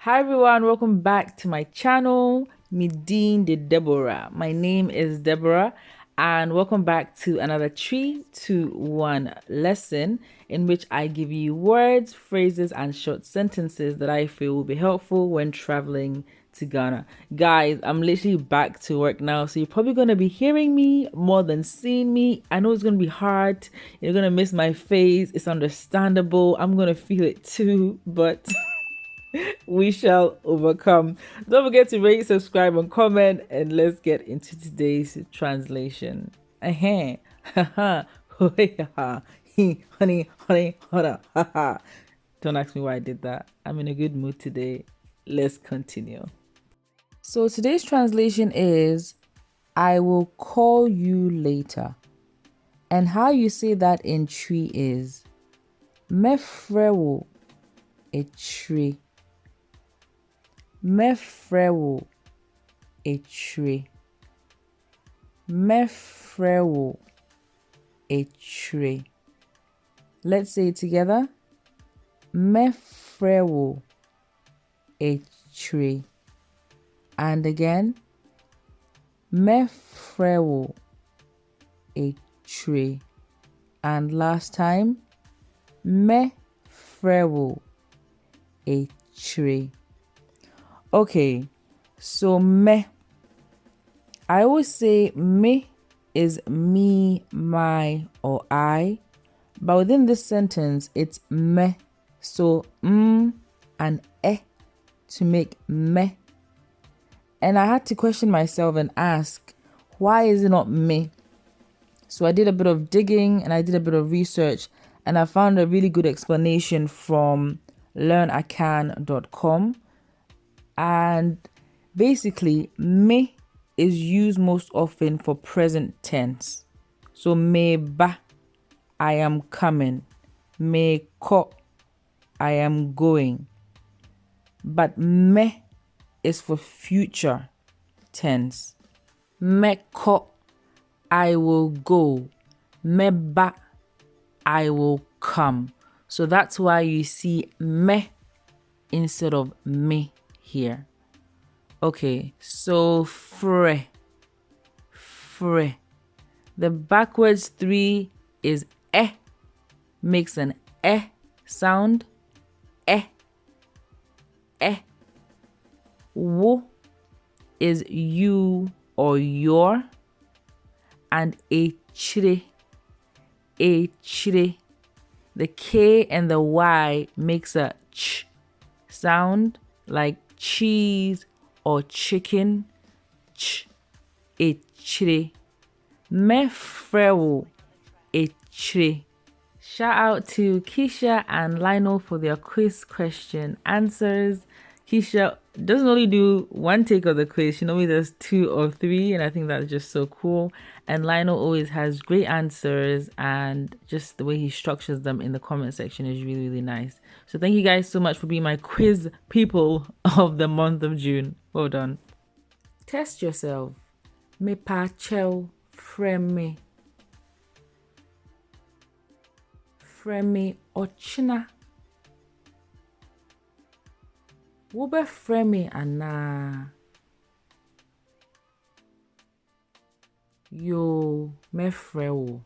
Hi everyone, welcome back to my channel. Midin de Deborah. My name is Deborah and welcome back to another 3-2-1 lesson in which I give you words, phrases and short sentences that I feel will be helpful when traveling to Ghana. Guys, I'm literally back to work now, so you're probably going to be hearing me more than seeing me. I know it's going to be hard. You're going to miss my face. It's understandable. I'm going to feel it too, but we shall overcome. Don't forget to rate, subscribe, and comment, and let's get into today's translation. Honey, honey, hoda. Don't ask me why I did that. I'm in a good mood today. Let's continue. So today's translation is, I will call you later. And how you say that in Twi is, mefrɛ wo etri. Mefrɛ wo etri. Mefrɛ wo etri. Let's say it together. Mefrɛ wo etri. And again. Mefrɛ wo etri. And last time. Mefrɛ wo etri. Okay, so me. I always say me is me, my, or I. But within this sentence, it's me. So and to make me. And I had to question myself and ask, why is it not me? So I did a bit of digging and I did a bit of research and I found a really good explanation from LearnAkan.com. And basically, me is used most often for present tense. So me ba, I am coming. Me ko, I am going. But me is for future tense. Me ko, I will go. Me ba, I will come. So that's why you see me instead of me here. Okay, so fre. The backwards 3 is makes an sound. Wo is you or your, and echire. The K and the Y makes a ch sound, like cheese or chicken. Ch, echire. Mefrɛ wo etri. Shout out to Keisha and Lionel for their quiz question answers. Keisha doesn't only do one take of the quiz, she normally does 2 or 3, and I think that's just so cool. And Lionel always has great answers, and just the way he structures them in the comment section is really, really nice. So thank you guys so much for being my quiz people of the month of June. Well done. Test yourself. Me pa chel freme. Freme ochina. Wobe freme ana. Yo mefrɛ wo.